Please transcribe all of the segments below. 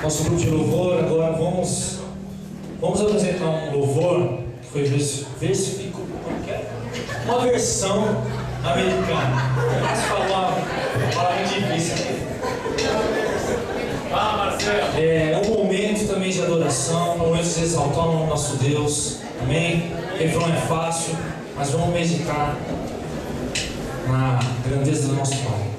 nosso grupo de louvor. Agora vamos apresentar um louvor que foi versificado, uma versão americana. Vamos falar uma palavra difícil aqui. É um momento também de adoração, um momento de exaltar o nosso Deus. Amém? O refrão é fácil, mas vamos meditar na grandeza do nosso Pai.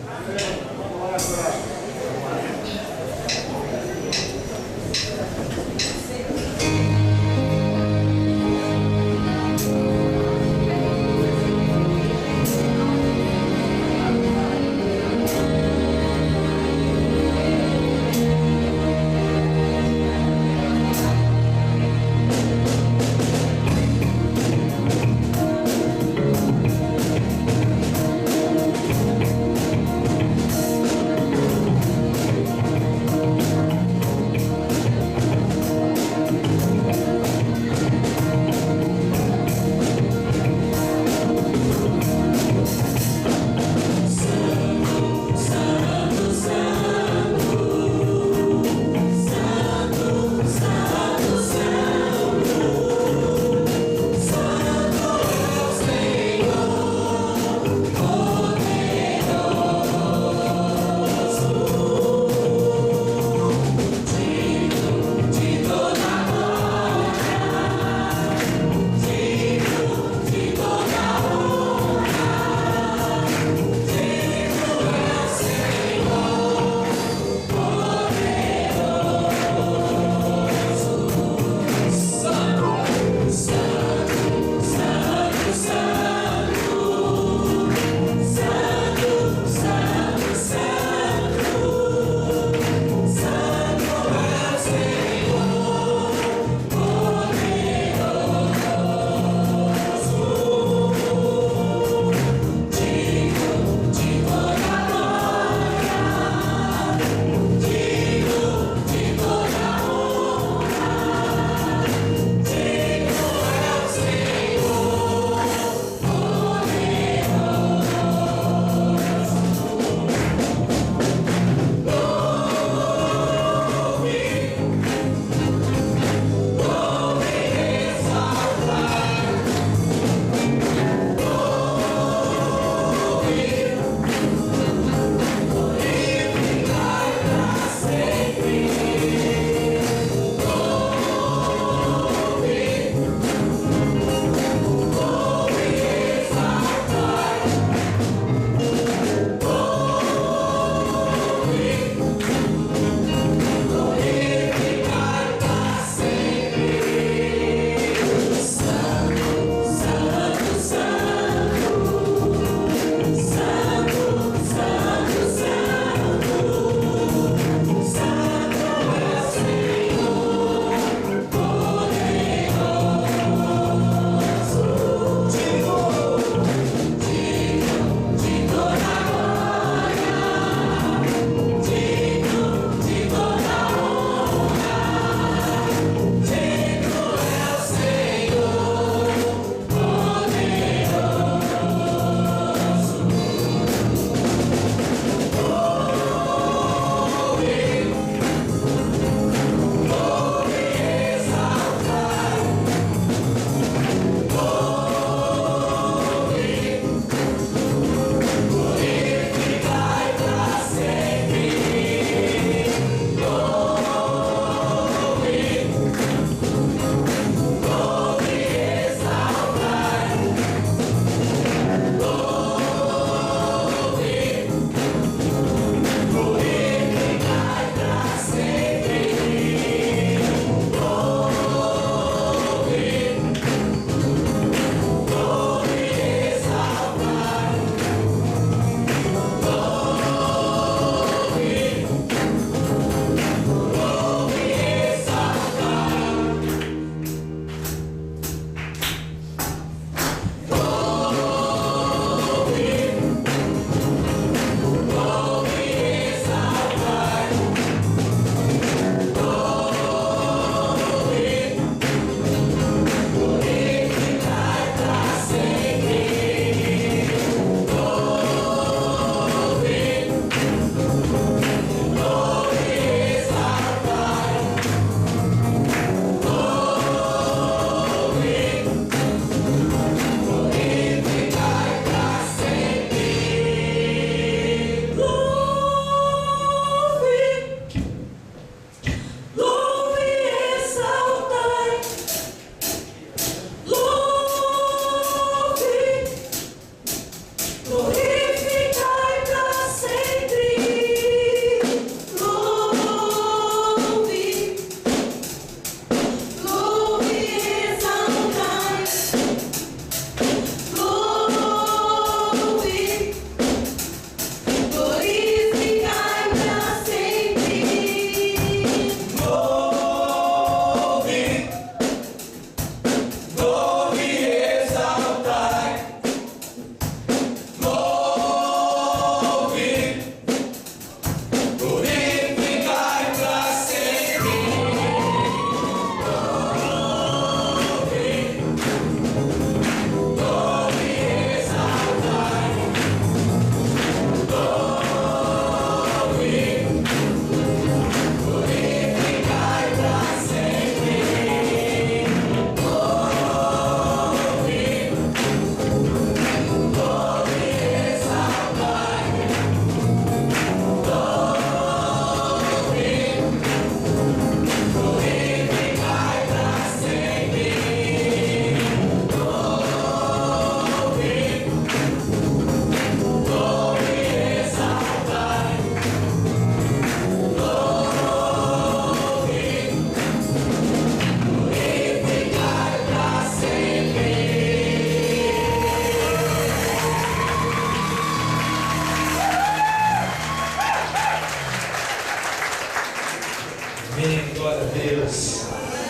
Amém, glória a Deus.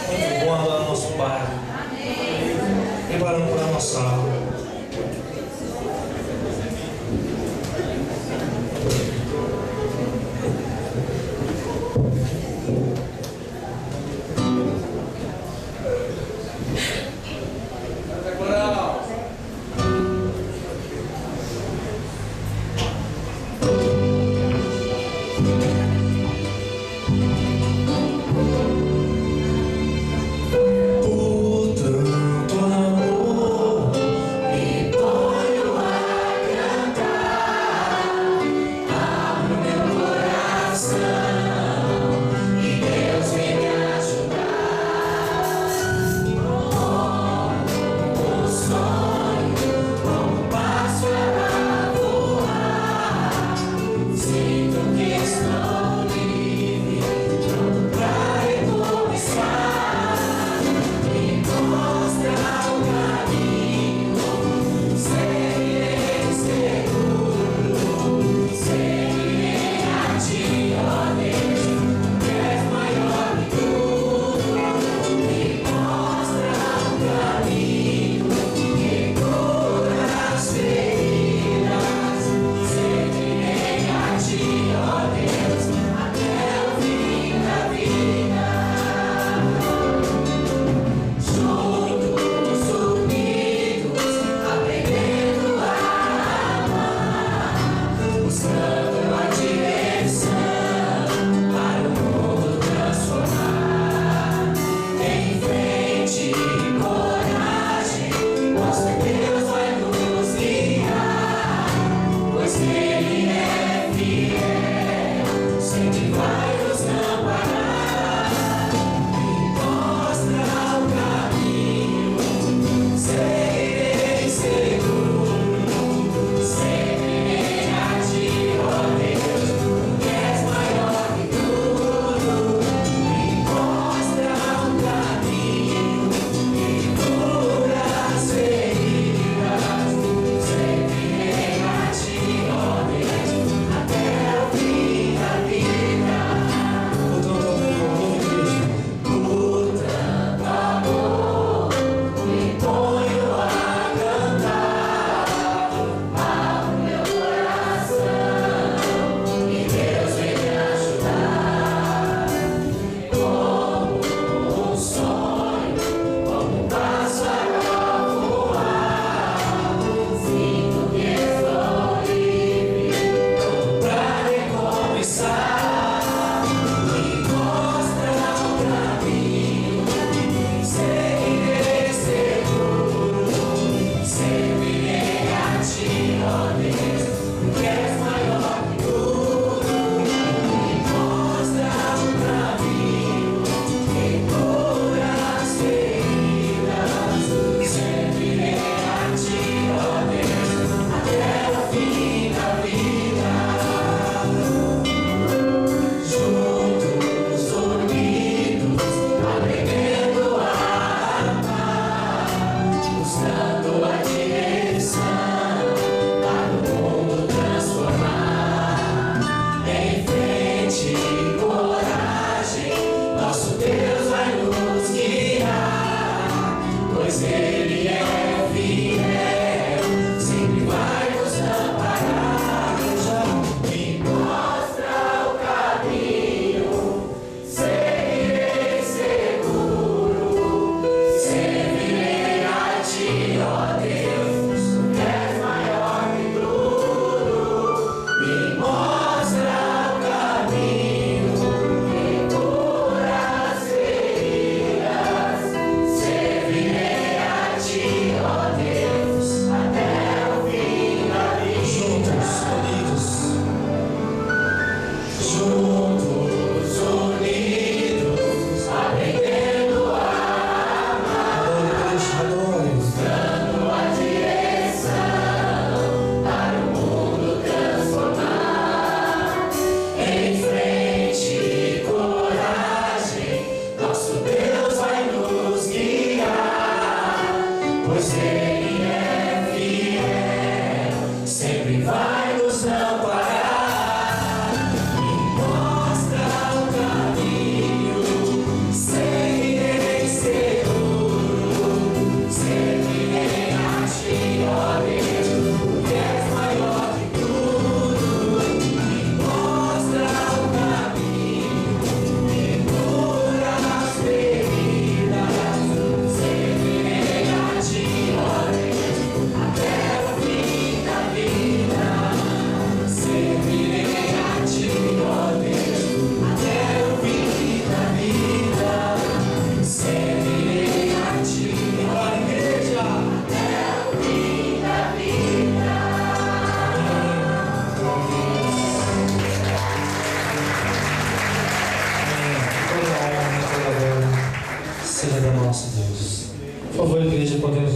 Muito bom adorar nosso Pai. Preparando para a nossa aula.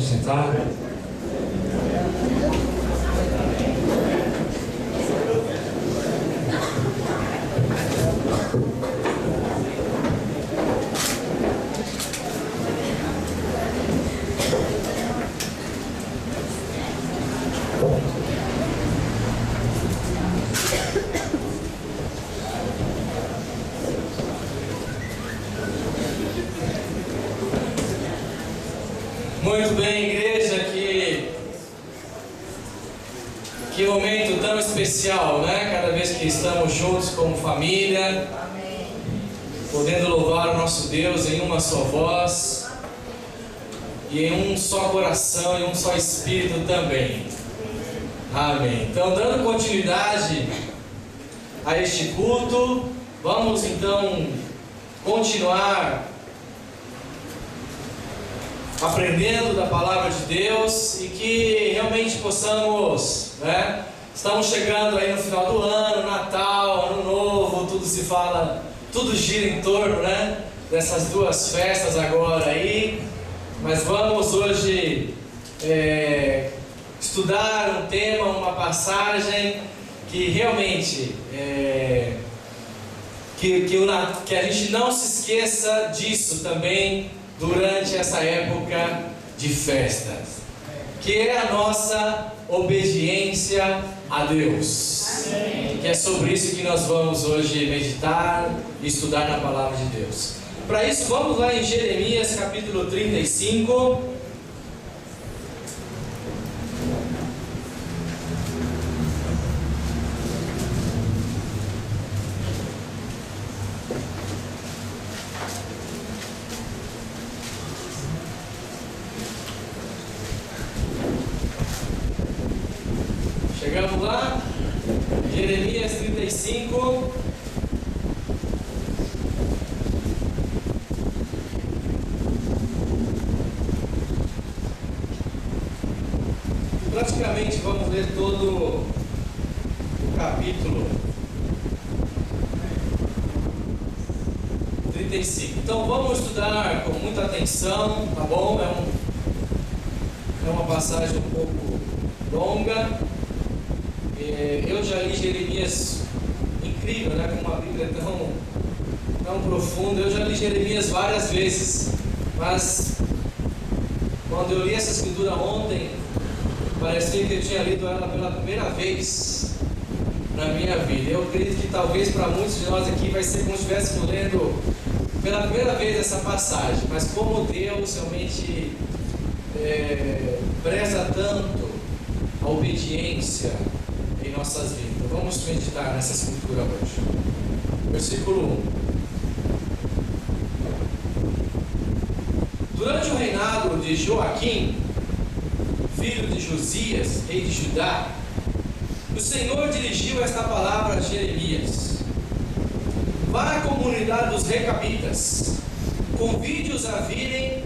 sentar. Muito bem, igreja, que momento tão especial, né? Cada vez que estamos juntos como família, podendo louvar o nosso Deus em uma só voz e em um só coração e um só espírito também. Amém. Então, dando continuidade a este culto, vamos então continuar aprendendo da palavra de Deus e que realmente possamos, né? Estamos chegando aí no final do ano, Natal, Ano Novo, tudo se fala, tudo gira em torno, né? Dessas duas festas agora aí, mas vamos hoje estudar um tema, uma passagem que realmente que a gente não se esqueça disso também durante essa época de festas, que é a nossa obediência a Deus. Amém. Que é sobre isso que nós vamos hoje meditar e estudar na palavra de Deus. Para isso, vamos lá em Jeremias capítulo 35. Chegamos lá, Jeremias 35. Praticamente vamos ler todo o capítulo 35. Então vamos estudar com muita atenção, tá bom? É uma passagem um pouco longa. Eu já li Jeremias, incrível, né? Com uma Bíblia tão profunda. Eu já li Jeremias várias vezes, mas quando eu li essa escritura ontem, parecia que eu tinha lido ela pela primeira vez na minha vida. Eu acredito que talvez para muitos de nós aqui vai ser como se estivéssemos lendo pela primeira vez essa passagem, mas como Deus realmente preza tanto a obediência em nossas vidas. Vamos meditar nessa escritura hoje. Versículo 1. Durante o reinado de Joaquim, filho de Josias, rei de Judá, o Senhor dirigiu esta palavra a Jeremias: vá à comunidade dos recabitas, convide-os a virem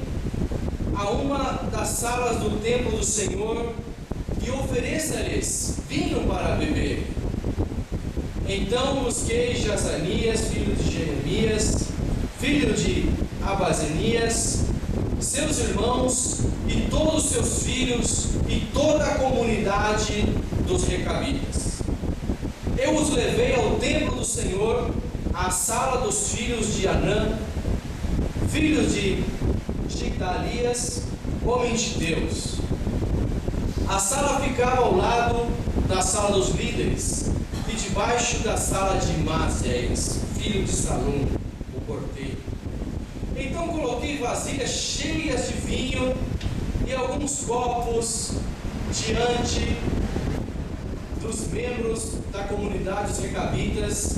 a uma das salas do templo do Senhor e ofereça-lhes vinho para beber. Então busquei Jazanias, filho de Jeremias, filho de Abazenias, seus irmãos e todos os seus filhos e toda a comunidade dos recabitas. Eu os levei ao templo do Senhor, à sala dos filhos de Anã, filhos de Gigdalias, homem de Deus. A sala ficava ao lado da sala dos líderes e debaixo da sala de Maséias, filho de Salum, o porteiro. Então coloquei vasilhas cheias de vinho e alguns copos diante dos membros da comunidade dos recabitas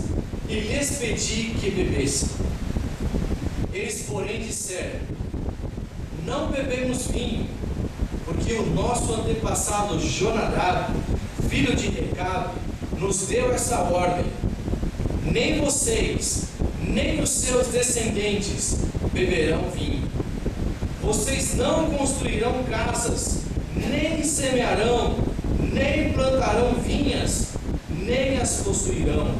e lhes pedi que bebessem. Eles, porém, disseram: não bebemos vinho, porque o nosso antepassado Jonadab, filho de Recabe, nos deu essa ordem: nem vocês, nem os seus descendentes beberão vinho. Vocês não construirão casas, nem semearão, nem plantarão vinhas, nem as possuirão.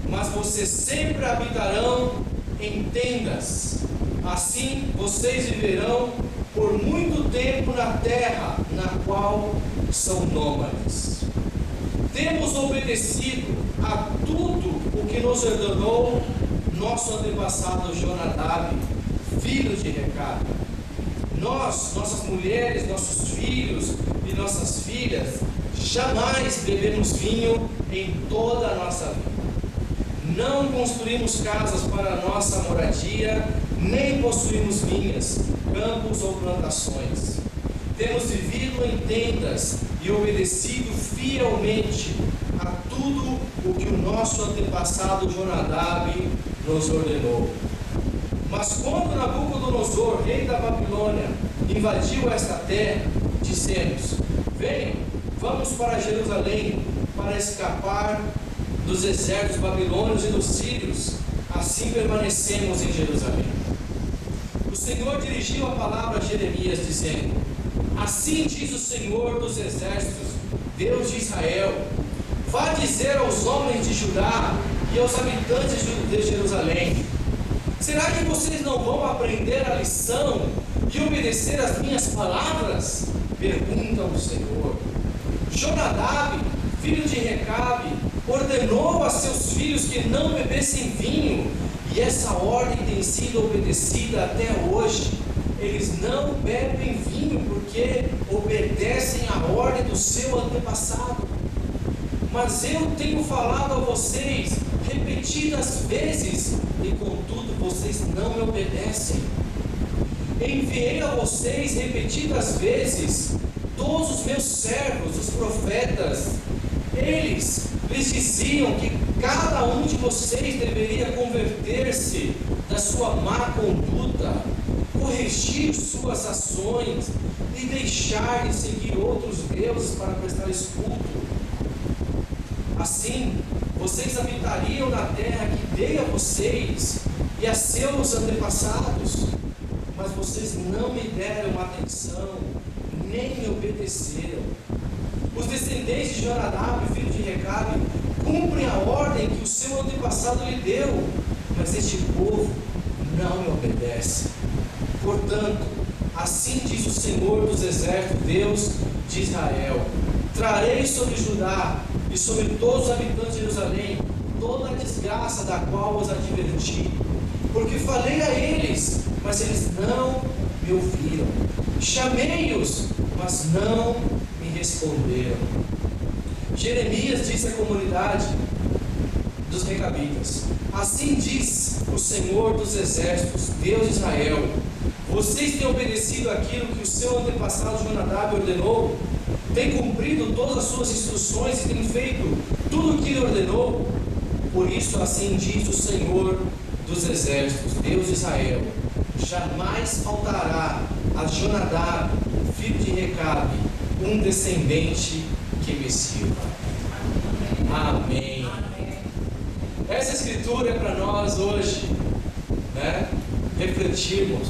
Mas vocês sempre habitarão em tendas. Assim vocês viverão por muito tempo na terra na qual são nômades. Temos obedecido a tudo o que nos ordenou nosso antepassado Jonadab, filho de Recabe. Nós, nossas mulheres, nossos filhos e nossas filhas, jamais bebemos vinho em toda a nossa vida. Não construímos casas para nossa moradia, nem possuímos vinhas, campos ou plantações. Temos vivido em tendas e obedecido fielmente a tudo o que o nosso antepassado Jonadab nos ordenou. Mas quando Nabucodonosor, rei da Babilônia, invadiu esta terra, dissemos: venham, vamos para Jerusalém, para escapar dos exércitos babilônios e dos sírios. Assim permanecemos em Jerusalém. O Senhor dirigiu a palavra a Jeremias, dizendo: assim diz o Senhor dos exércitos, Deus de Israel: vá dizer aos homens de Judá e aos habitantes de Jerusalém: será que vocês não vão aprender a lição e obedecer às minhas palavras? Pergunta o Senhor. Jonadab, filho de Recabe, ordenou a seus filhos que não bebessem vinho, e essa ordem tem sido obedecida até hoje. Eles não bebem vinho porque obedecem à ordem do seu antepassado. Mas eu tenho falado a vocês repetidas vezes, e contudo vocês não me obedecem. Enviei a vocês repetidas vezes todos os meus servos, os profetas. Eles lhes diziam que cada um de vocês deveria converter-se da sua má conduta, corrigir suas ações e deixar de seguir outros deuses para prestar culto. Assim, vocês habitariam na terra que dei a vocês e a seus antepassados, mas vocês não me deram atenção, nem me obedeceram. Os descendentes de Jonadab, filho de Recabe, cumprem a ordem que o seu antepassado lhe deu, mas este povo não me obedece. Portanto, assim diz o Senhor dos exércitos, Deus de Israel: trarei sobre Judá e sobre todos os habitantes de Jerusalém toda a desgraça da qual os adverti, porque falei a eles, mas eles não me ouviram. Chamei-os, mas não me responderam. Jeremias disse à comunidade dos recabitas: assim diz o Senhor dos exércitos, Deus de Israel: vocês têm obedecido aquilo que o seu antepassado Jonadab ordenou, têm cumprido todas as suas instruções e têm feito tudo o que ele ordenou. Por isso, assim diz o Senhor dos exércitos, Deus de Israel: jamais faltará a Jonadab, filho de Recabe, um descendente que me sirva. Amém. Essa escritura é para nós hoje, né? Refletirmos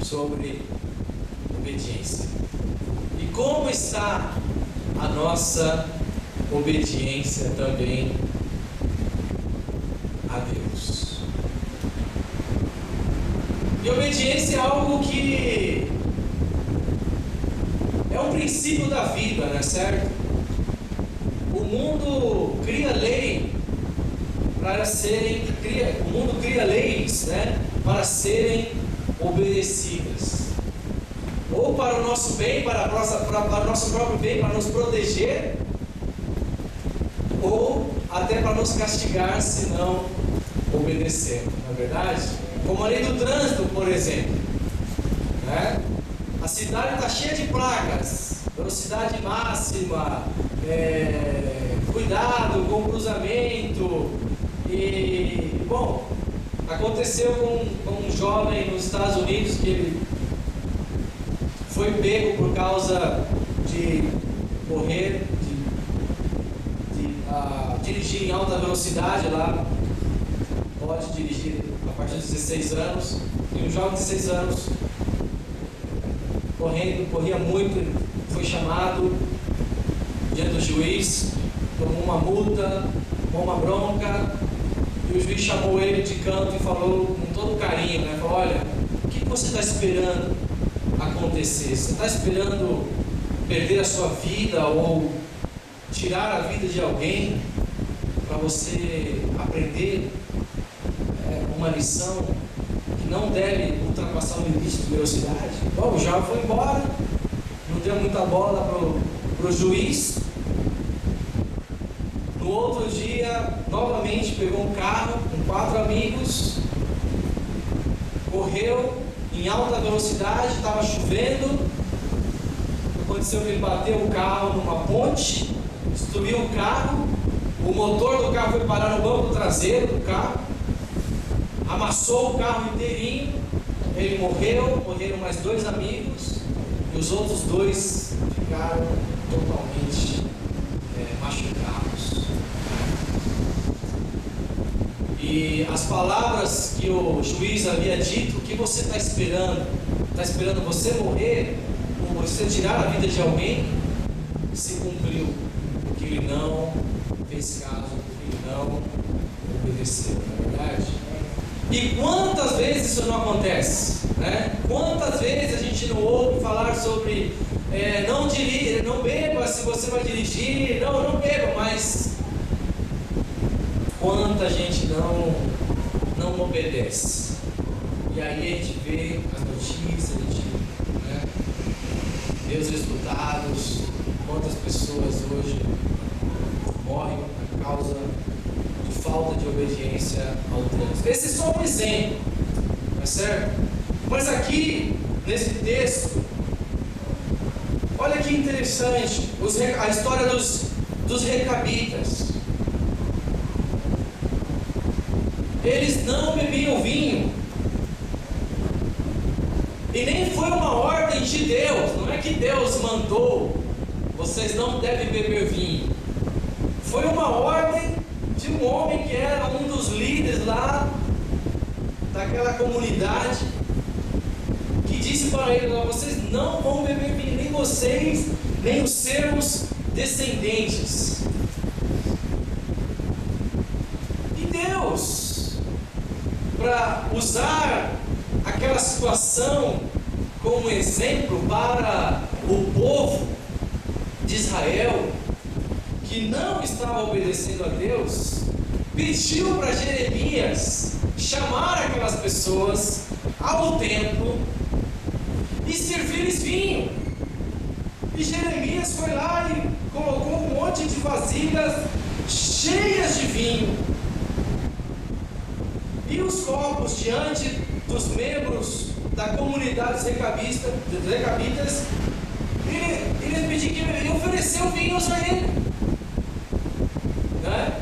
sobre obediência. E como está a nossa obediência também a Deus? E obediência é algo que é um princípio da vida, não é certo? O mundo cria lei para serem, o mundo cria leis, né, para serem obedecidas, ou para o nosso bem, para o nosso próprio bem, para nos proteger, ou até para nos castigar se não obedecermos, não é verdade? Como a lei do trânsito, por exemplo, né? A cidade está cheia de placas, velocidade máxima, cuidado com o cruzamento. E, bom, aconteceu com um jovem nos Estados Unidos que ele foi pego por causa de correr, dirigir em alta velocidade lá. Pode dirigir a partir de 16 anos. E um jovem de 16 anos corria muito, foi chamado diante do juiz, tomou uma multa, tomou uma bronca, e o juiz chamou ele de canto e falou com todo carinho, né? Falou: olha, o que você está esperando acontecer? Você está esperando perder a sua vida ou tirar a vida de alguém para você aprender uma lição que não deve ultrapassar o limite de velocidade? Bom, o João foi embora, não deu muita bola para o juiz. No outro dia, novamente pegou um carro com 4 amigos, correu em alta velocidade, estava chovendo. Aconteceu que ele bateu o carro numa ponte, destruiu o carro, o motor do carro foi parar no banco traseiro do carro, amassou o carro inteirinho, ele morreram mais 2 amigos, e os outros 2 ficaram totalmente machucados. E as palavras que o juiz havia dito, o que você está esperando? Está esperando você morrer? Ou você tirar a vida de alguém? Se cumpriu, porque ele não fez caso, porque ele não obedeceu, não é verdade? E quantas vezes isso não acontece? Né? Quantas vezes a gente não ouve falar sobre não dirija, não beba se você vai dirigir, não beba, mas quanta gente não obedece. E aí a gente vê as notícias, a gente vê os resultados, quantas pessoas hoje morrem por causa de falta de obediência ao trânsito. Esse é só um exemplo, tá certo? Mas aqui, nesse texto, olha que interessante, a história dos recabitas. Eles não bebiam vinho, e nem foi uma ordem de Deus. Não é que Deus mandou, vocês não devem beber vinho. Foi uma ordem de um homem que era um dos líderes lá daquela comunidade, que disse para eles: vocês não vão beber vinho, nem vocês, nem os seus descendentes. E Deus, para usar aquela situação como exemplo para o povo de Israel, que não estava obedecendo a Deus, pediu para Jeremias chamar aquelas pessoas ao templo e servir-lhes vinho. E Jeremias foi lá e colocou um monte de vasilhas cheias de vinho, e os copos diante dos membros da comunidade dos recabitas. Ele pediu que ele ofereceu vinhos a ele, né?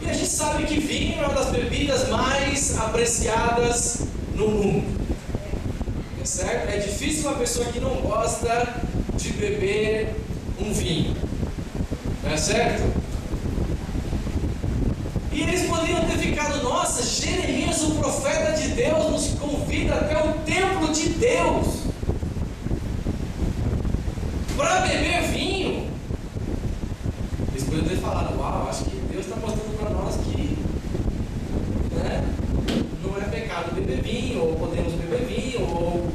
E a gente sabe que vinho é uma das bebidas mais apreciadas no mundo, é certo? É difícil uma pessoa que não gosta de beber um vinho, não é certo? E eles poderiam ter ficado: nossa, Jeremias, o profeta de Deus, nos convida até o templo de Deus para beber vinho. Eles poderiam ter falado: uau, acho que Deus está mostrando para nós que não é pecado beber vinho, ou podemos beber vinho, ou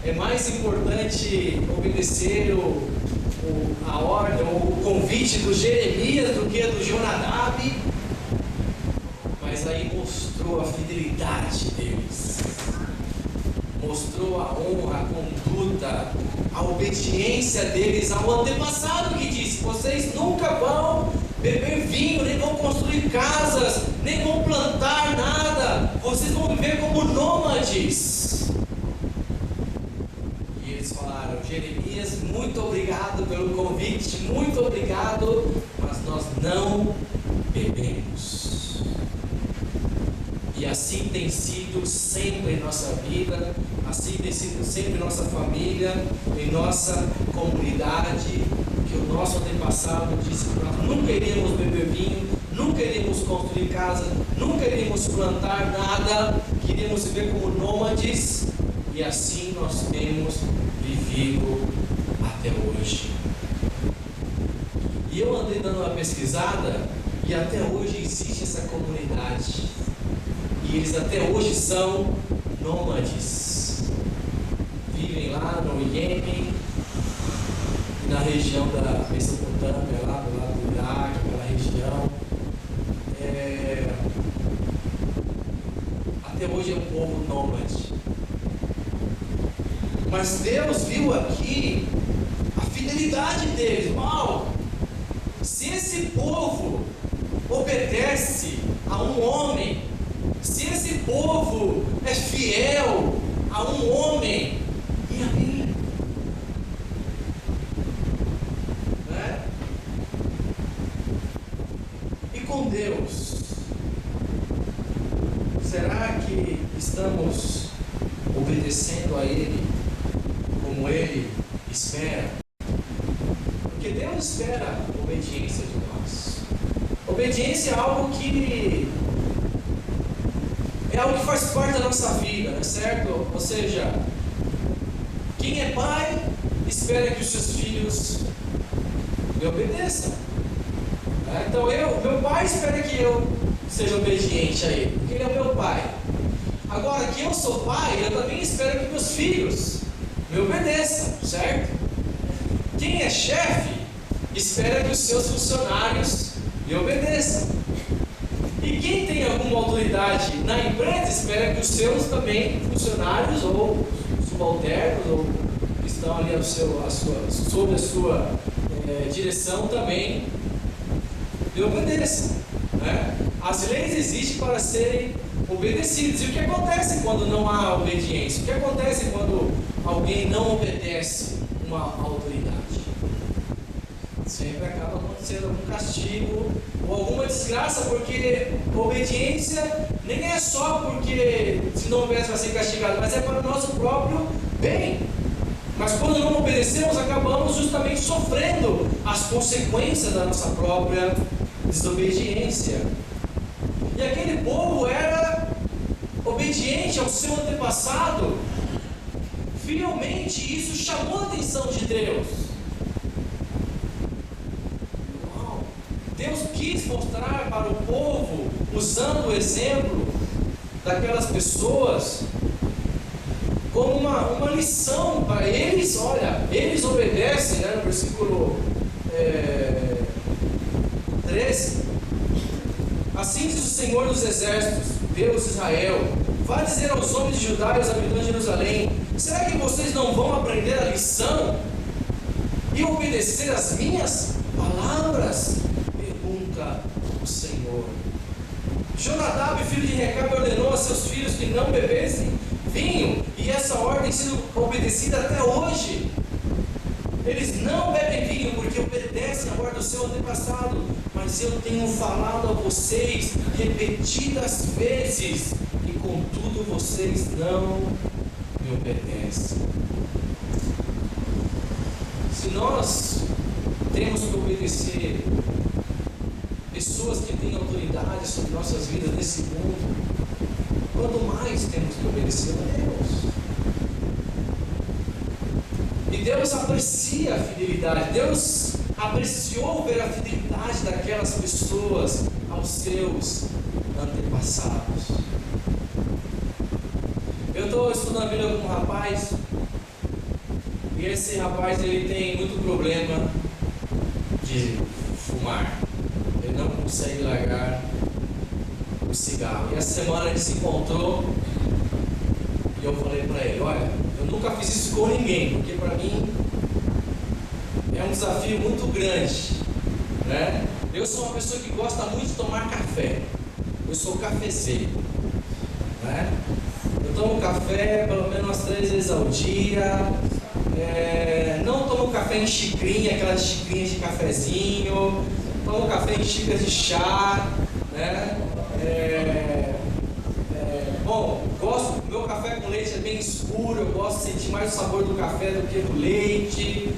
é mais importante obedecer a ordem, o convite do Jeremias do que do Jonadab. Mas aí mostrou a fidelidade deles, mostrou a honra, a conduta, a obediência deles ao antepassado, que disse: vocês nunca vão beber vinho, nem vão construir casas, nem vão plantar nada, vocês vão viver como nômades. E eles falaram: Jeremias, muito obrigado pelo convite, muito obrigado, mas nós não bebemos. E assim tem sido sempre em nossa vida, assim tem sido sempre em nossa família, em nossa comunidade, que o nosso antepassado disse que nós nunca iríamos beber vinho, nunca iríamos construir casa, nunca iríamos plantar nada, que iríamos viver como nômades, e assim nós temos vivido até hoje. E eu andei dando uma pesquisada, e até hoje existe essa comunidade, e eles até hoje são nômades. vivem lá no Iêmen, na região da Mesopotâmia, lá do lado do Iraque, aquela região. Até hoje é um povo nômade. Mas Deus viu aqui a fidelidade deles. Uau! Se esse povo obedece a um homem, se esse povo é fiel a um homem, e a mim? Né? E com Deus, será que estamos obedecendo a Ele como Ele espera? Porque Deus espera obediência de nós. Obediência é algo que faz parte da nossa vida, não é certo? Ou seja, quem é pai espera que os seus filhos lhe obedeçam. Então meu pai espera que eu seja obediente a ele, porque ele é o meu pai. Agora que eu sou pai, eu também espero que meus filhos me obedeçam, certo? Quem é chefe espera que os seus funcionários lhe obedeçam. E quem tem alguma autoridade na empresa espera que os seus também funcionários ou subalternos ou que estão ali sob a sua direção também lhe obedeçam. Né? As leis existem para serem obedecidas. E o que acontece quando não há obediência? O que acontece quando alguém não obedece uma autoridade? Sempre acaba acontecendo algum castigo ou alguma desgraça, porque obediência nem é só porque se não obedece vai ser castigado, mas é para o nosso próprio bem. Mas quando não obedecemos, acabamos justamente sofrendo as consequências da nossa própria desobediência. E aquele povo era obediente ao seu antepassado fielmente, e isso chamou a atenção de Deus. Deus quis mostrar para o povo, usando o exemplo daquelas pessoas, como uma lição para eles. Olha, eles obedecem, né, no versículo 13. Assim diz o Senhor dos Exércitos, Deus de Israel: vai dizer aos homens de Judá e aos habitantes de Jerusalém: será que vocês não vão aprender a lição e obedecer as minhas palavras? Pergunta o Senhor. Jonadab, filho de Recabe, ordenou a seus filhos que não bebessem vinho, e essa ordem tem sido obedecida até hoje. Eles não bebem vinho porque obedecem a ordem do seu antepassado, mas eu tenho falado a vocês repetidas vezes, e contudo vocês não me obedecem. Se nós temos que obedecer pessoas que têm autoridade sobre nossas vidas nesse mundo, quanto mais temos que obedecer a Deus. E Deus aprecia a fidelidade. Deus apreciou ver a fidelidade daquelas pessoas aos seus antepassados. Eu estou estudando a Bíblia com um rapaz, e esse rapaz ele tem muito problema de fumar. Ele não consegue largar o cigarro. E essa semana ele se encontrou e eu falei para ele: olha, eu nunca fiz isso com ninguém, porque para mim é um desafio muito grande, né? Eu sou uma pessoa que gosta muito de tomar café. Eu sou cafezeiro, né? Eu tomo café pelo menos umas 3 vezes ao dia. Não tomo café em xicrinha, aquelas xicrinhas de cafezinho. Tomo café em xícaras de chá, né? Bom, gosto, meu café com leite é bem escuro, eu gosto de sentir mais o sabor do café do que do leite.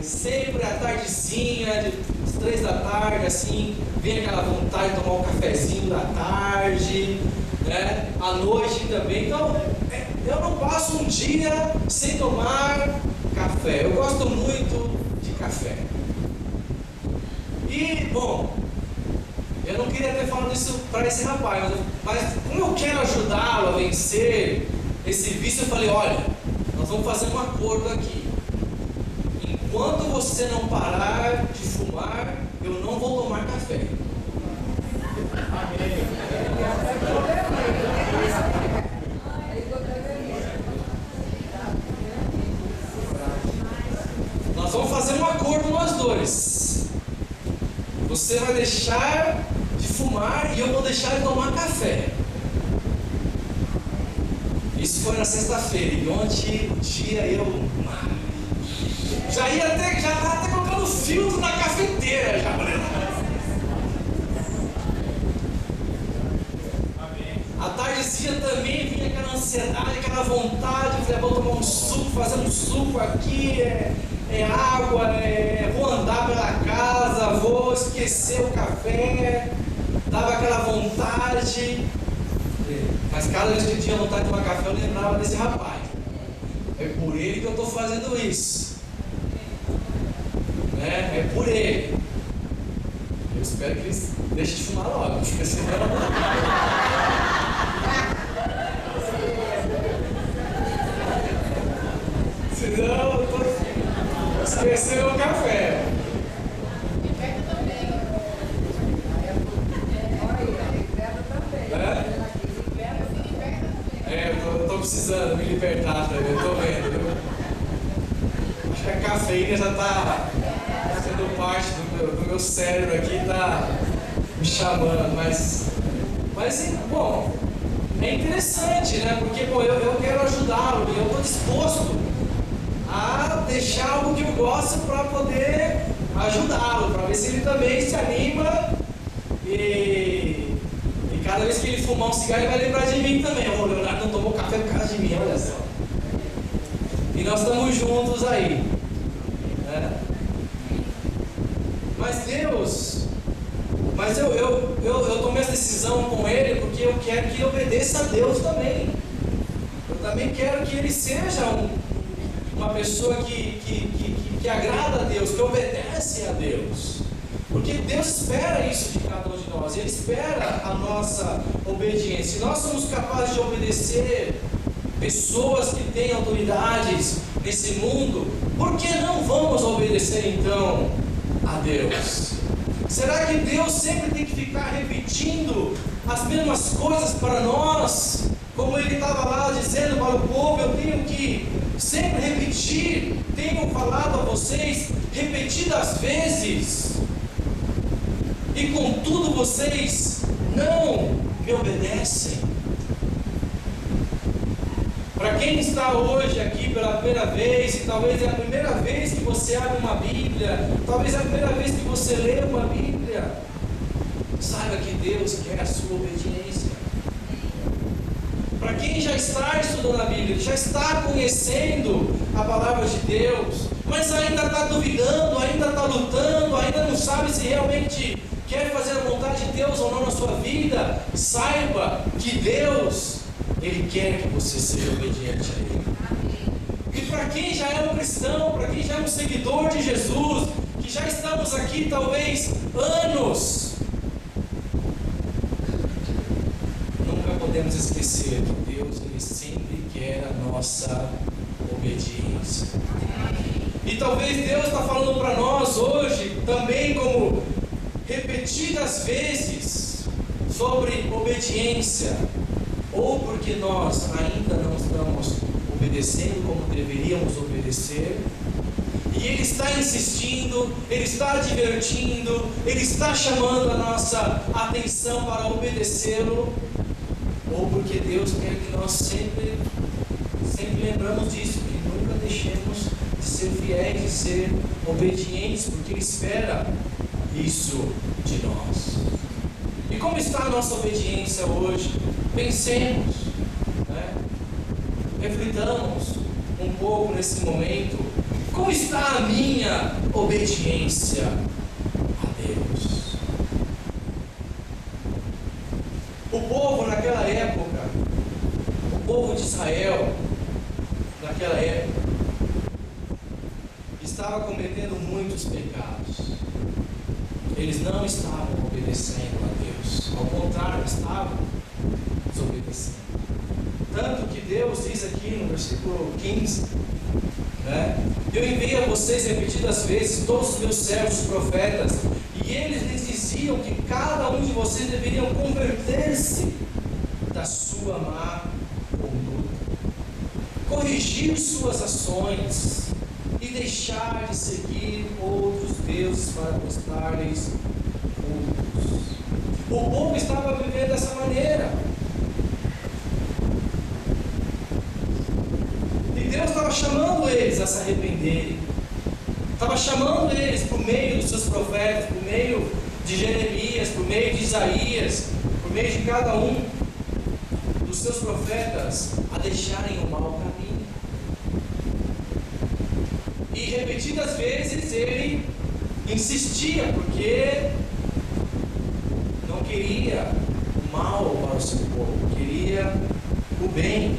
Sempre à tardezinha, às 3 da tarde, assim, vem aquela vontade de tomar um cafezinho da tarde, né? À noite também. Então, eu não passo um dia sem tomar café. Eu gosto muito de café. E, bom, eu não queria ter falado isso para esse rapaz, mas como eu quero ajudá-lo a vencer esse vício, eu falei: olha, nós Nós vamos fazer um acordo aqui. Enquanto você não parar de fumar, eu não vou tomar café. Nós vamos fazer um acordo nós dois. Você vai deixar de fumar e eu vou deixar de tomar café. Isso foi na sexta-feira. E ontem, o dia, eu já estava até colocando filtro na cafeteira já. A tardezinha também vinha aquela ansiedade, aquela vontade. Eu falei, vou tomar um suco, fazer um suco aqui, é água, vou andar pela casa, vou esquecer o café. Dava aquela vontade. Mas cada vez que eu tinha vontade de tomar café, eu lembrava desse rapaz. É por ele que eu estou fazendo isso. É por ele. Eu espero que ele deixe de fumar logo, porque senão... senão eu estou esquecendo o café. Eu estou precisando me libertar também, eu estou vendo. Acho que a cafeína já está sendo parte do meu cérebro aqui, está me chamando, mas bom, é interessante, né? Porque eu quero ajudá-lo e eu estou disposto a deixar algo que eu gosto para poder ajudá-lo, para ver se ele também se anima e cada vez que ele fumar um cigarro ele vai lembrar de mim também. O Leonardo não tomou café por causa de mim, olha só. E nós estamos juntos aí, né? Mas eu tomei essa decisão com ele porque eu quero que ele obedeça a Deus também. Eu também quero que ele seja uma pessoa que agrada a Deus, que obedece a Deus. Porque Deus espera isso de cada um de nós. Ele espera a nossa obediência. Se nós somos capazes de obedecer pessoas que têm autoridades nesse mundo, por que não vamos obedecer então a Deus? Será que Deus sempre tem que ficar repetindo as mesmas coisas para nós? Como ele estava lá dizendo para o povo, eu tenho que sempre repetir, tenho falado a vocês repetidas vezes, e contudo vocês não me obedecem. Para quem está hoje aqui pela primeira vez, e talvez é a primeira vez que você abre uma Bíblia, talvez é a primeira vez que você lê uma Bíblia, saiba que Deus quer a sua obediência. Para quem já está estudando a Bíblia, já está conhecendo a palavra de Deus, mas ainda está duvidando, ainda está lutando, ainda não sabe se realmente quer fazer a vontade de Deus ou não na sua vida, saiba que Deus, Ele quer que você seja obediente a Ele. E para quem já é um cristão, para quem já é um seguidor de Jesus, que já estamos aqui talvez anos, nunca podemos esquecer que Deus, Ele sempre quer a nossa obediência. E talvez Deus está falando para nós hoje, também como repetidas vezes, sobre obediência, ou porque nós ainda não estamos obedecendo como deveríamos obedecer, e Ele está insistindo, Ele está advertindo, Ele está chamando a nossa atenção para obedecê-lo, ou porque Deus quer que nós sempre lembramos disso, que nunca deixemos de ser fiéis, de ser obedientes, porque Ele espera isso de nós. E como está a nossa obediência hoje? Pensemos, né? Reflitamos um pouco nesse momento. Como está a minha obediência a Deus? O povo naquela época, o povo de Israel, naquela época, estava cometendo muitos pecados. Eles não estavam obedecendo a Deus, ao contrário, estavam desobedecendo. Tanto que Deus diz aqui aqui no versículo 15. Né? Eu enviei a vocês repetidas vezes todos os meus servos profetas, e eles lhes diziam que cada um de vocês deveriam converter-se da sua má conduta, corrigir suas ações e deixar de seguir outros deuses para prestar-lhes cultos. O povo estava vivendo dessa maneira. E Deus estava chamando eles a se arrependerem. Estava chamando eles por meio dos seus profetas, por meio de Jeremias, por meio de Isaías, por meio de cada um dos seus profetas, a deixarem o mau caminho. E repetidas vezes ele insistia, porque não queria o mal para o seu povo, queria o bem.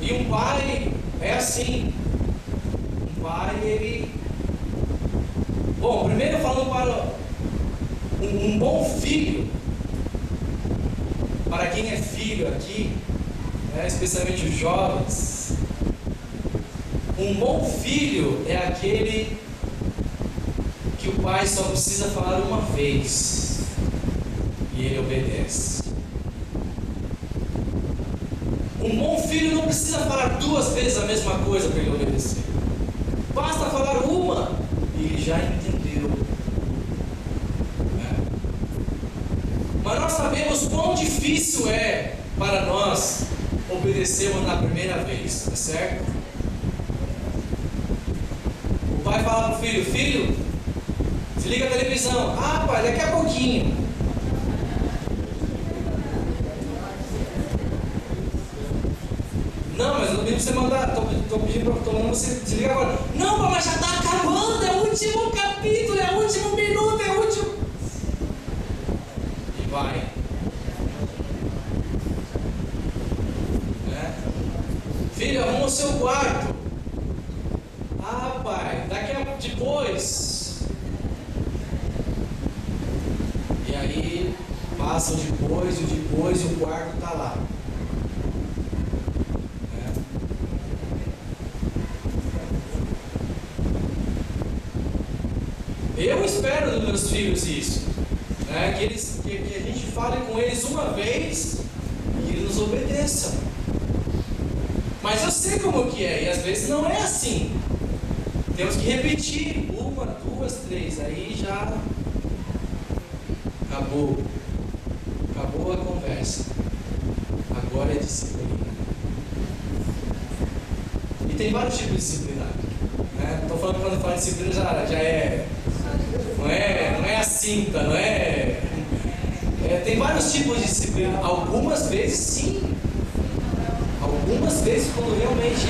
E um pai é assim. Um pai, ele... Bom, primeiro falando para um bom filho, para quem é filho aqui, né, especialmente os jovens, um bom filho é aquele que o pai só precisa falar uma vez e ele obedece. Um bom filho não precisa falar duas vezes a mesma coisa para ele obedecer. Basta falar uma e ele já entendeu. Mas nós sabemos quão difícil é para nós obedecermos na primeira vez, tá certo? O pai fala para o filho: filho, desliga a televisão. Ah, pai, daqui a pouquinho. Não, mas eu pedi para você mandar, estou mandando você desligar agora. Não, pai, mas já está acabando, é o último capítulo, é o último minuto, é o último... E vai. Filho, arruma o seu quarto. Ah, pai, depois. E aí passa o depois e o quarto está lá. Eu espero dos meus filhos isso, né? Que a gente fale com eles uma vez e eles nos obedeçam. Mas eu sei como que é, e às vezes não é assim. Temos que repetir, 1, 2, 3, aí já acabou a conversa. Agora é disciplina. E tem vários tipos de disciplina, né? Estou falando que quando eu falo de disciplina já é... Não é a cinta, não é... Tem vários tipos de disciplina. Algumas vezes sim. Algumas vezes, quando realmente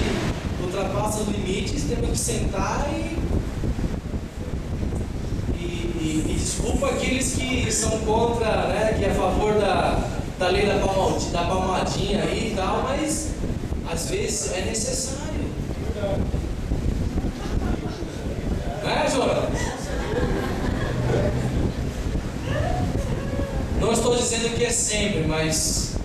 ultrapassa os limites, temos que sentar e desculpa aqueles que são contra, né, que é a favor da lei da palmadinha aí e tal, mas às vezes é necessário. Não é, Jonas? Não estou dizendo que é sempre, mas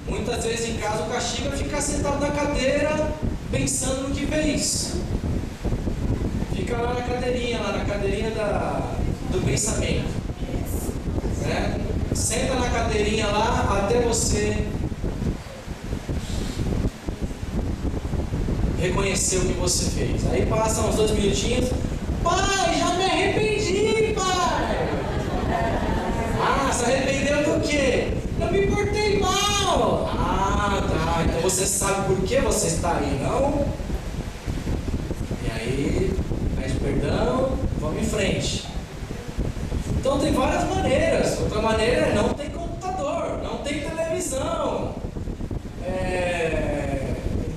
muitas vezes em casa o castigo é ficar sentado na cadeira pensando no que fez. Fica lá na cadeirinha do pensamento, né? Senta na cadeirinha lá até você reconhecer o que você fez. Aí passam uns 2 minutinhos. Pai, já me arrependi, pai. Ah, se arrependeu do quê? Eu me portei mal. Ah, tá. Então você sabe por que você está aí, não? E aí, pede perdão, vamos em frente. Então tem várias maneiras. Outra maneira é não tem computador, não tem televisão.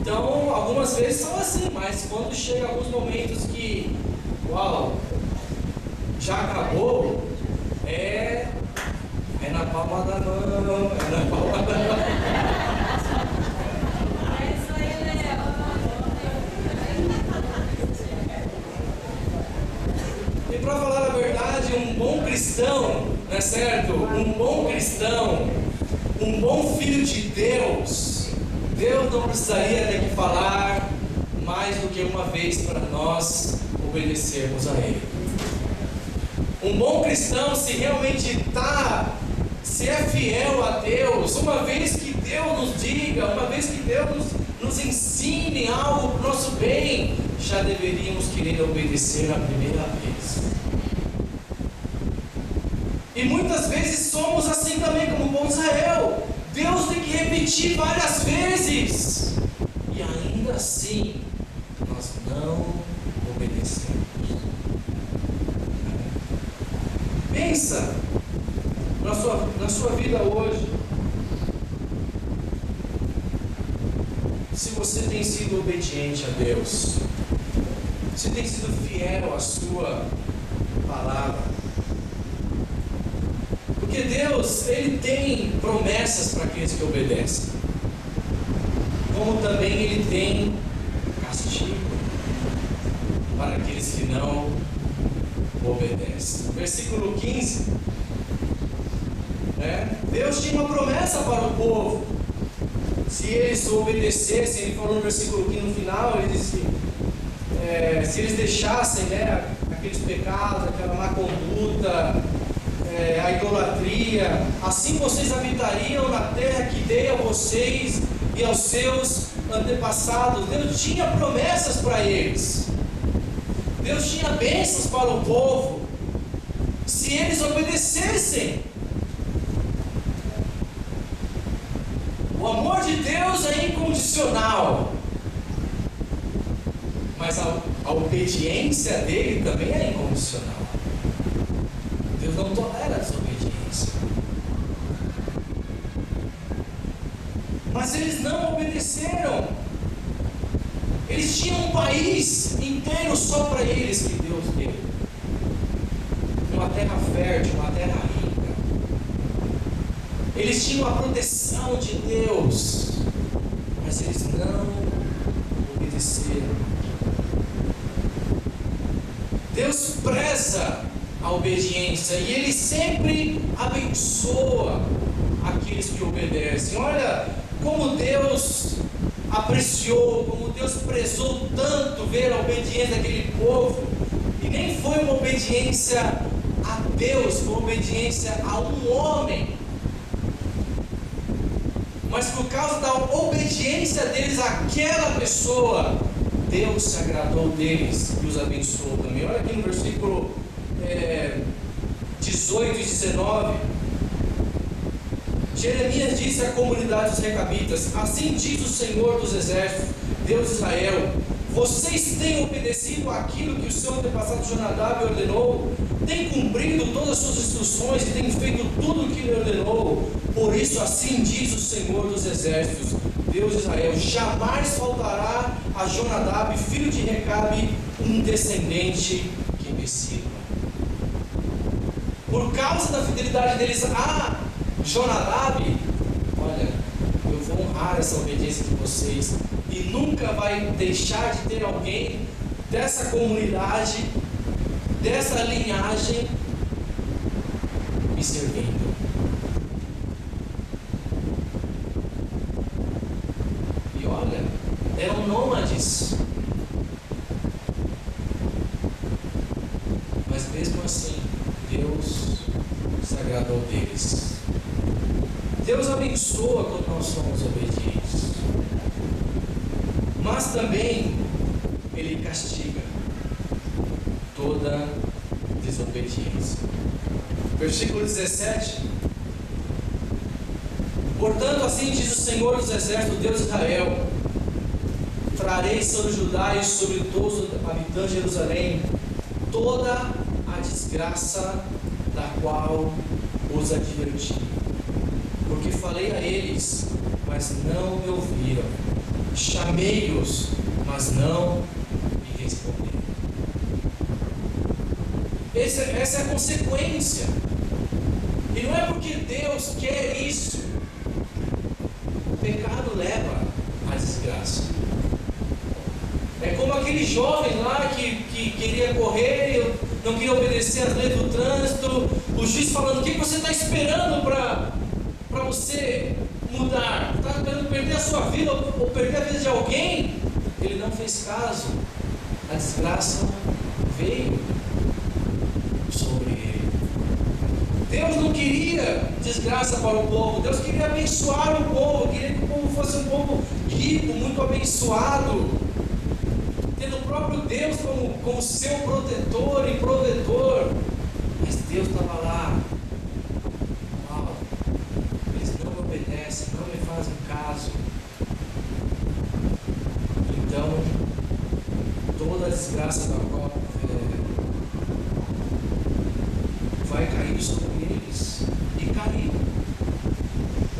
Então, algumas vezes são assim, mas quando chega alguns momentos que, uau, já acabou, é na palma da mão, é na palma da mão. E para falar a verdade, um bom cristão, não é certo? Um bom cristão, Um bom filho de Deus, Deus não precisaria ter que falar mais do que uma vez para nós obedecermos a Ele. Um bom cristão, se é fiel a Deus, uma vez que Deus nos diga, uma vez que Deus nos ensine algo para o nosso bem, já deveríamos querer obedecer na primeira vez. E muitas vezes somos assim também como o povo de Israel. Deus tem que repetir várias vezes, e ainda assim nós não obedecemos. Pensa na sua vida hoje, se você tem sido obediente a Deus, se tem sido fiel à sua palavra. Porque Deus, Ele tem promessas para aqueles que obedecem, como também Ele tem castigo para aqueles que não obedecem. Versículo 15, Deus tinha uma promessa para o povo. Se eles obedecessem, Ele falou no versículo 15 no final, Ele disse, se eles deixassem aqueles pecados, aquela má conduta, a idolatria, assim vocês habitariam na terra que dei a vocês e aos seus antepassados. Deus tinha promessas para eles, Deus tinha bênçãos para o povo, se eles obedecessem. O amor de Deus é incondicional, mas a obediência dele também é incondicional. Deus não tolera a desobediência. Mas eles não obedeceram. Eles tinham um país inteiro só para eles que Deus deu. Uma terra fértil, uma terra rica. Eles tinham a proteção de Deus, mas eles não obedeceram. Deus preza a obediência e Ele sempre abençoa aqueles que obedecem. Olha como Deus apreciou, como Deus prezou tanto ver a obediência daquele povo. E nem foi uma obediência a Deus, foi uma obediência a um homem, mas por causa da obediência deles àquela pessoa, Deus se agradou deles e os abençoou também. Olha aqui no versículo 18 e 19, Jeremias disse à comunidade dos recabitas: assim diz o Senhor dos exércitos, Deus de Israel, vocês têm obedecido àquilo que o seu antepassado Jonadab ordenou, têm cumprido todas as suas instruções e têm feito tudo o que ele ordenou. Por isso assim diz o Senhor dos exércitos, Deus de Israel, jamais faltará a Jonadab, filho de Recabe, um descendente que me sirva. Por causa da fidelidade deles a Jonadab, olha, eu vou honrar essa obediência de vocês, e nunca vai deixar de ter alguém dessa comunidade, dessa linhagem, me servindo. E olha, eram nômades, mas mesmo assim, Deus se agradou deles. Deus abençoa quando nós somos obedientes, mas também Ele castiga toda desobediência. Versículo 17: portanto, assim diz o Senhor dos exércitos, Deus de Israel, trarei sobre Judá e sobre todos os habitantes de Jerusalém toda a desgraça da qual os adverti, porque falei a eles, mas não me ouviram, chamei-os, mas não me responderam. Essa é a consequência, e não é porque Deus quer isso. O pecado leva à desgraça. É como aquele jovem lá que queria correr, não queria obedecer às leis do trânsito, o juiz falando: o que você está esperando para para você mudar, está querendo perder a sua vida ou perder a vida de alguém, ele não fez caso. A desgraça veio sobre ele. Deus não queria desgraça para o povo, Deus queria abençoar o povo, queria que o povo fosse um povo rico, muito abençoado, tendo o próprio Deus como seu protetor e provedor. Mas Deus estava lá. Uau, eles não me obedecem, não me fazem caso. Então, toda a desgraça da Copa vai cair sobre eles. E caiu.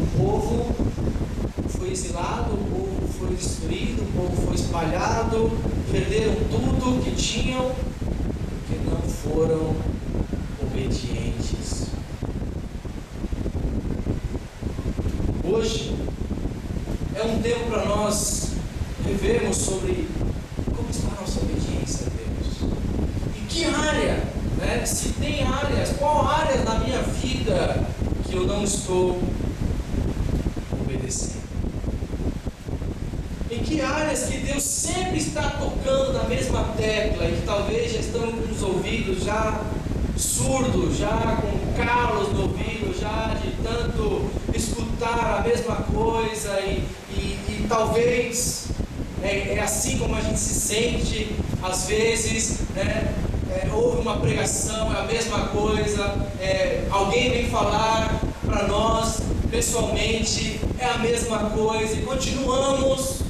O povo foi exilado, o povo foi destruído, o povo foi espalhado, perderam tudo que tinham, porque não foram obedientes. Hoje é um tempo para nós revermos sobre como está a nossa obediência a Deus. Em que área, né? Se tem áreas, qual área da minha vida que eu não estou obedecendo? Em que áreas que Deus sempre está tocando na mesma tecla e que talvez já estão com os ouvidos já surdos, já com calos no ouvido, já de tanto escutar a mesma coisa e talvez é assim como a gente se sente às vezes, né? Houve uma pregação, é a mesma coisa, alguém vem falar para nós pessoalmente, é a mesma coisa, e continuamos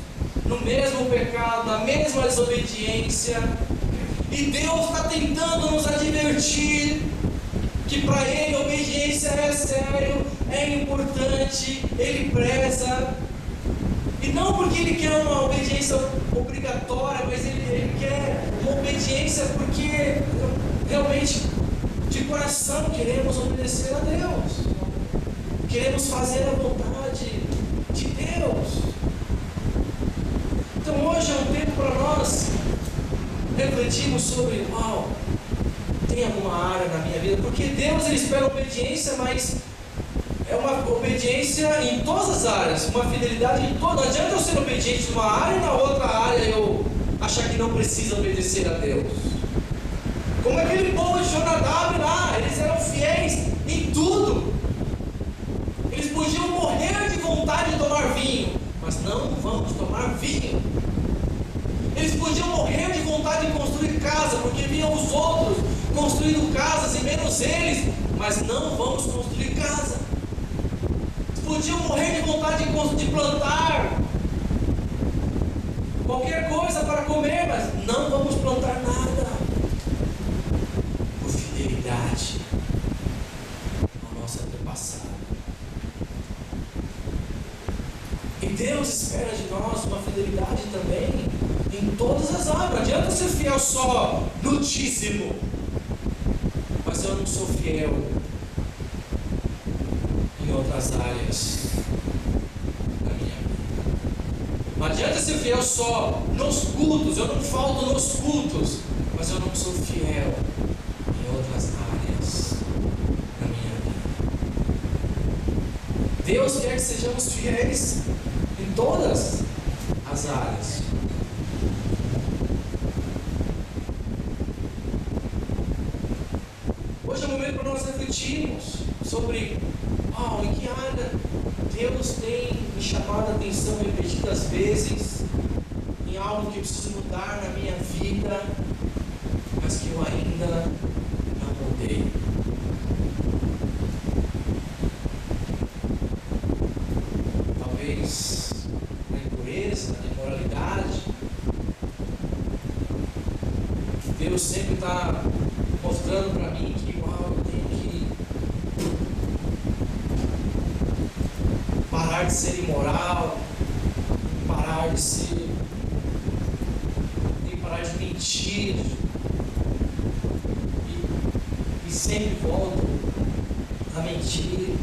no mesmo pecado, na mesma desobediência, e Deus está tentando nos advertir que para Ele a obediência é sério, é importante, Ele preza, e não porque Ele quer uma obediência obrigatória, mas Ele quer uma obediência porque realmente de coração queremos obedecer a Deus, queremos fazer a vontade de Deus. Então hoje é um tempo para nós refletirmos sobre, tem alguma área na minha vida, porque Deus Ele espera obediência, mas é uma obediência em todas as áreas, uma fidelidade em todas. Não adianta eu ser obediente numa área e na outra área eu achar que não precisa obedecer a Deus. Como aquele povo de Jonadab lá, eles eram fiéis em tudo. Eles podiam morrer de vontade de tomar vinho, mas não vamos tomar vinho. Eles podiam morrer de vontade de construir casa, porque viam os outros construindo casas e menos eles, mas não vamos construir casa. Podiam morrer de vontade de plantar qualquer coisa para comer, mas não vamos plantar nada. Por fidelidade ao nosso antepassado. E Deus espera de nós uma fidelidade também em todas as áreas. Não adianta ser fiel só no dízimo, mas eu não sou fiel em outras áreas da minha vida. Não adianta ser fiel só nos cultos, eu não falto nos cultos, mas eu não sou fiel em outras áreas da minha vida. Deus quer que sejamos fiéis em todas as áreas. Hoje é o momento para nós refletirmos sobre em que área Deus tem me chamado a atenção repetidas vezes, em algo que eu preciso mudar na minha vida, mas que eu ainda não mudei. Talvez na impureza, na imoralidade. Deus sempre está mostrando para mim que eu tenho que parar de ser imoral, parar de ser, tem que parar de mentir, e sempre volto a mentir.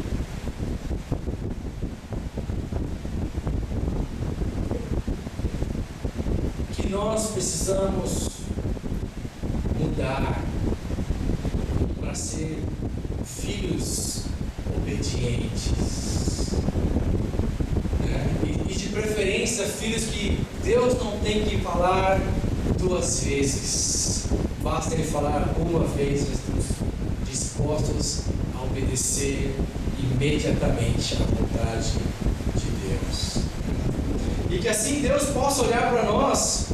Que nós precisamos mudar para ser filhos obedientes. E de preferência, filhos que Deus não tem que falar duas vezes. Basta Ele falar uma vez, estamos dispostos a obedecer imediatamente à vontade de Deus. E que assim Deus possa olhar para nós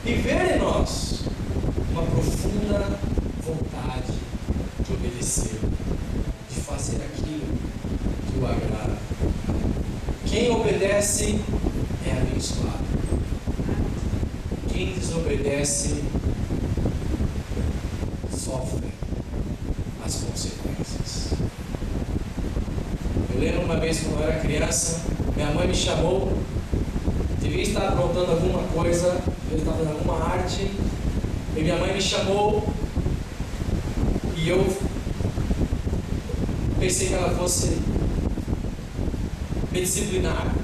e ver em nós uma profunda vontade de obedecer, de fazer aquilo que o agrada. Quem obedece é abençoado. Quem desobedece sofre as consequências. Eu lembro uma vez quando eu era criança, minha mãe me chamou, devia estar aprontando alguma coisa, eu estava fazendo alguma arte, e minha mãe me chamou e eu pensei que ela fosse me disciplinar,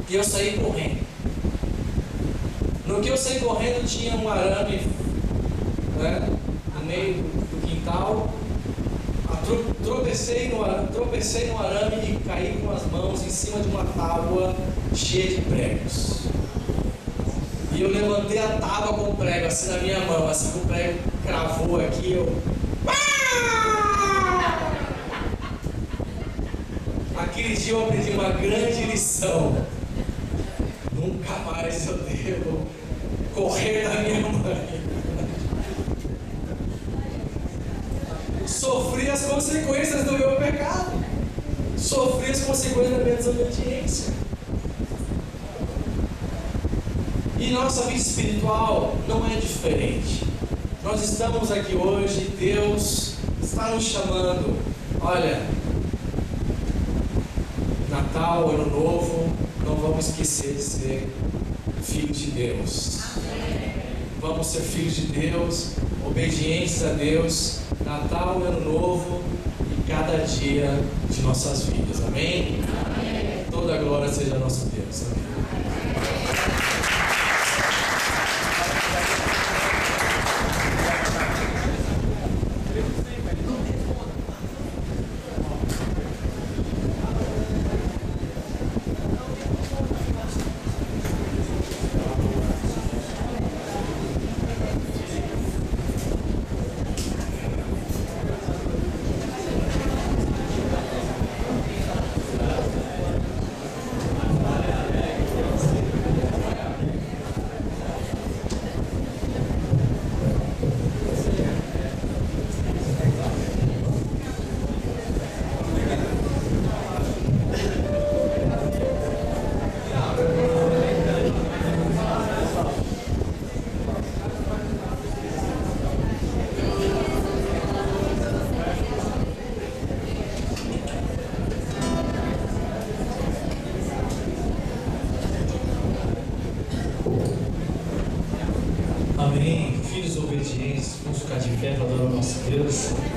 e eu saí correndo. No que eu saí correndo tinha um arame, né, no meio do quintal. Tropecei no arame e caí com as mãos em cima de uma tábua cheia de pregos. E eu levantei a tábua com o prego assim na minha mão, assim que o prego cravou aqui, Aquele dia eu aprendi uma grande lição. Nunca mais eu devo correr da minha mãe. Sofri as consequências do meu pecado. Sofri as consequências da minha desobediência. E nossa vida espiritual não é diferente. Nós estamos aqui hoje, Deus está nos chamando. Olha, Natal, Ano Novo, não vamos esquecer de ser filhos de Deus. Vamos ser filhos de Deus, obedientes a Deus, Natal, Ano Novo e cada dia de nossas vidas. Amém? Amém. Toda a glória seja a nosso Deus. Amém. Amém. Filhos obedientes, vamos ficar de pé para adorar o nosso Deus.